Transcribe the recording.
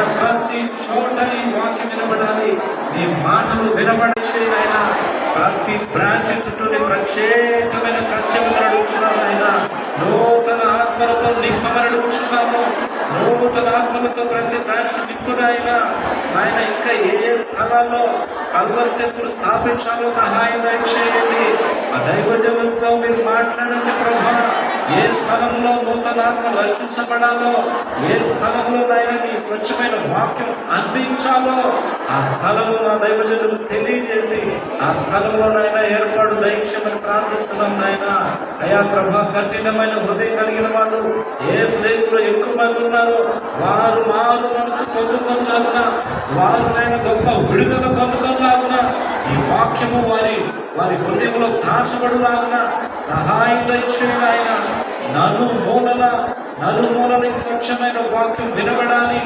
అయా ప్రతి చోట ఈ వాక్యం వినబడాలి, నీ మాటలు వినబడే ఆయన ప్రతి బ్రాంచ్ చుట్టూ ప్రత్యేకమైన ప్రత్యేకతలు అడుగుతున్నాము. ఆయన నూతన ఆత్మలతో నింపమని అడుగుతున్నాము. నూతన ఆత్మలతో ప్రతి బ్రాంచ్ నింపుడు ఆయన ఇంకా ఏ స్థలాల్లో కల్వరి టెంపుల్ స్థాపించాలో సహాయం దయచేయండి. ఆ దైవజనంతో మీరు మాట్లాడండి ప్రభా. ఏ స్థలంలో నూతన ఆత్మ రక్షించబడాలో, ఏ స్థలంలో నాయన నీ స్వచ్ఛమైన వాక్యం అందించాలో ఆ స్థలము మా దైవజనులు తెలియజేసి ఆ స్థలంలో నాయన ఏర్పాటు దయచేయమని ప్రార్థిస్తున్నాం నాయన. అయా ప్రభా, కఠినమైన హృదయం కలిగిన వాళ్ళు ఏ ప్లేస్ లో ఎక్కువ మంది ఉన్నారో వారు మారు మనసు పొందుకున్నాగున, వారు నాయన గొప్ప విడుదల పొందుకున్నాగున, ఈ వాక్యము వారి హృదయంలో దాచబడులాగున సహాయం దయచేయండి. ఆయన నలుమూలల స్వచ్ఛమైన వాక్యం వినబడాలి.